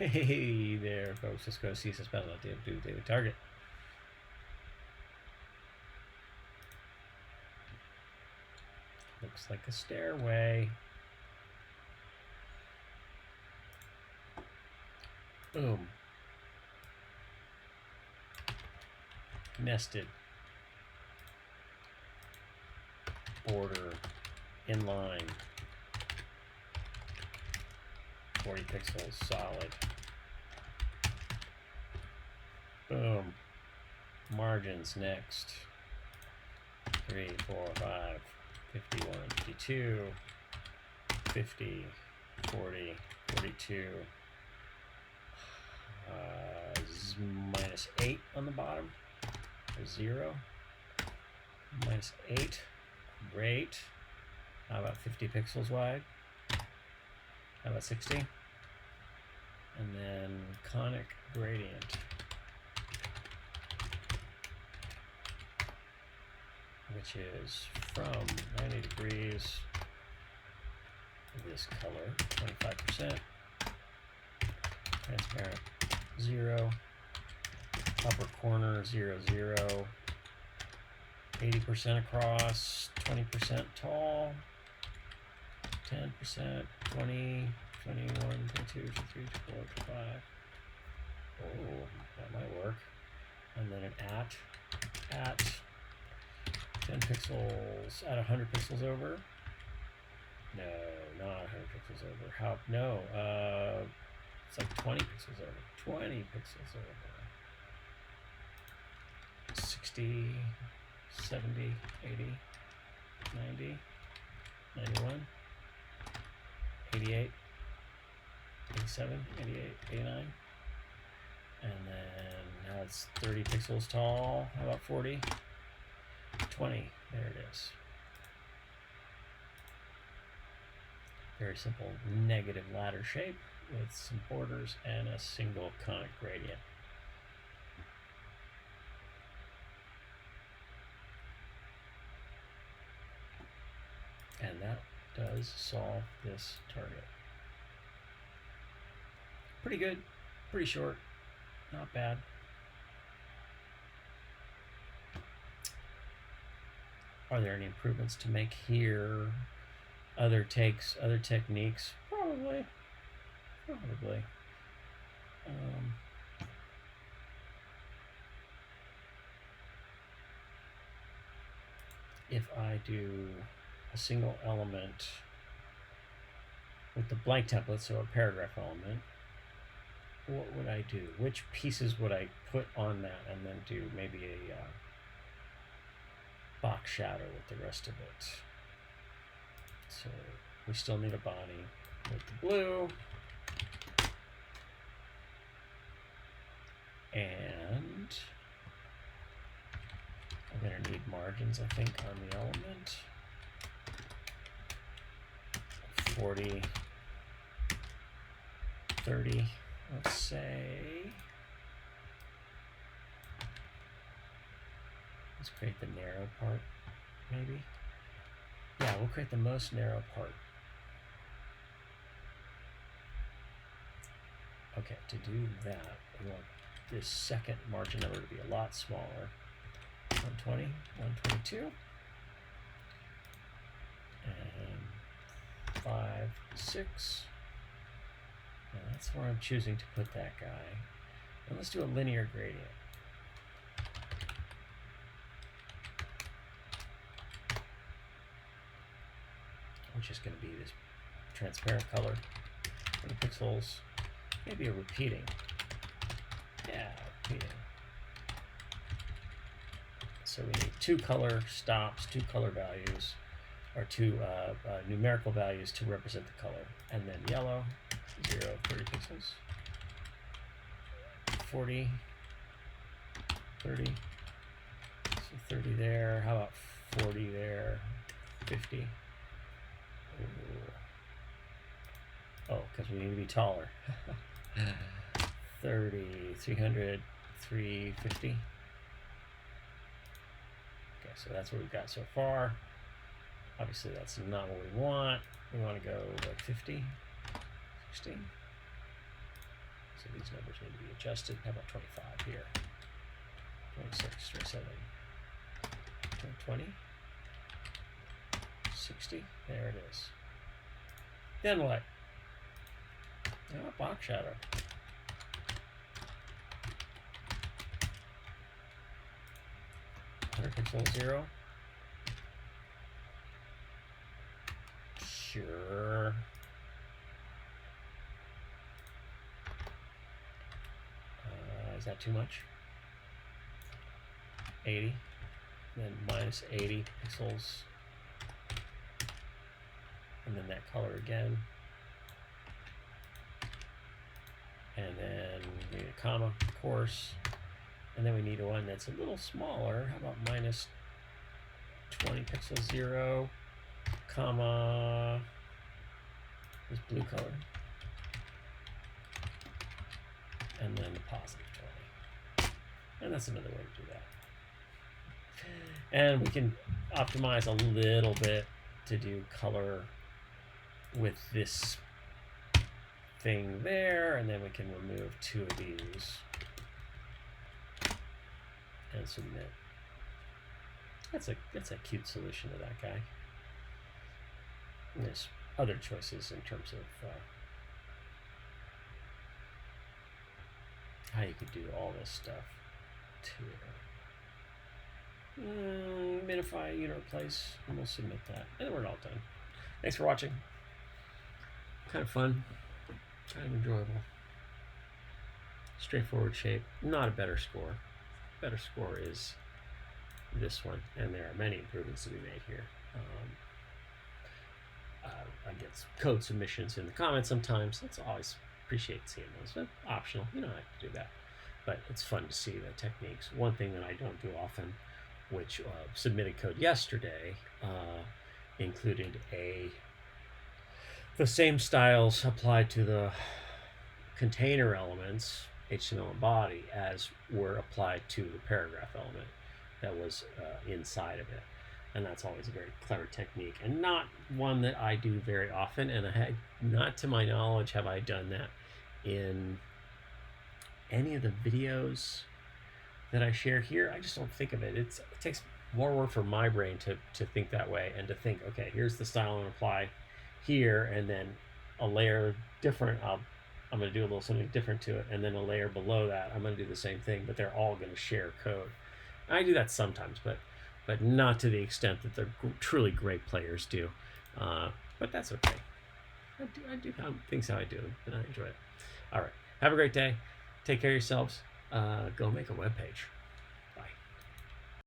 Hey there, folks. Let's go to CSS Battle do daily target. Looks like a stairway. Boom. Nested. Border. Inline. 40 pixels. Solid. Boom. Margins next. 3, 4, 5, 51, 52, 50, 40, 42. -8 on the bottom. Or 0. -8. Great. How about 50 pixels wide? How about 60? And then conic gradient, which is from 90 degrees, this color, 25%, transparent, 0, upper corner, 0, 0, 80% across, 20% tall, 10%, 20, 21, 22, 23, 24, 25. Oh, that might work. And then an at 10 pixels at 100 pixels over. No, not 100 pixels over. How? No, it's like 20 pixels over. 20 pixels over. 60, 70, 80, 90, 91, 88, 87, 88, 89. And then now it's 30 pixels tall. How about 40? 20. There it is. Very simple negative ladder shape with some borders and a single conic gradient. And that does solve this target. Pretty good, pretty short, not bad. Are there any improvements to make here? Other takes, other techniques? Probably. If I do a single element with the blank template, so a paragraph element, what would I do? Which pieces would I put on that and then do maybe a box shadow with the rest of it? So we still need a body with the blue. And I'm going to need margins, I think, on the element. 40, 30, let's say. Let's create the narrow part, maybe. Yeah, we'll create the most narrow part. Okay, to do that, we want this second margin number to be a lot smaller. 120, 122. And 5, 6. And that's where I'm choosing to put that guy. And let's do a linear gradient. Which is going to be this transparent color, 20 pixels, maybe a repeating. Yeah, repeating. So we need 2 color stops, 2 color values, or 2 numerical values to represent the color. And then yellow, 0, 30 pixels, 40, 30, so 30 there. How about 40 there, 50? Oh, because we need to be taller. 30, 300, 350. Okay, so that's what we've got so far. Obviously, that's not what we want. We want to go like 50, 60, So these numbers need to be adjusted. How about 25 here? 26, 27, 20, 60. There it is. Then what? Oh, box shadow. Pixel 0. Sure. Is that too much? 80. Then minus 80 pixels. And then that color again. And then we need a comma, of course. And then we need one that's a little smaller. How about minus 20 pixels 0, comma, this blue color. And then the positive 20. And that's another way to do that. And we can optimize a little bit to do color with this thing there, and then we can remove 2 of these and submit. That's a cute solution to that guy. And there's other choices in terms of how you could do all this stuff too. Minify, replace, and we'll submit that, and then we're all done. Thanks for watching. Kind of fun, kind of enjoyable. Straightforward shape, not a better score. Better score is this one, and there are many improvements to be made here. I get code submissions in the comments sometimes. That's always appreciate seeing those, but optional. You don't have to do that, but it's fun to see the techniques. One thing that I don't do often, which submitted code yesterday, included the same styles applied to the container elements, HTML and body, as were applied to the paragraph element that was inside of it. And that's always a very clever technique, and not one that I do very often. And not to my knowledge have I done that in any of the videos that I share here. I just don't think of it. It takes more work for my brain to think that way, and to think, okay, here's the style I'm going to apply here, and then a layer different, I'm going to do a little something different to it, and then a layer below that, I'm going to do the same thing, but they're all going to share code. I do that sometimes, but not to the extent that the truly great players do. But that's okay. I do things how I do them, and I enjoy it. All right. Have a great day. Take care of yourselves. Go make a web page.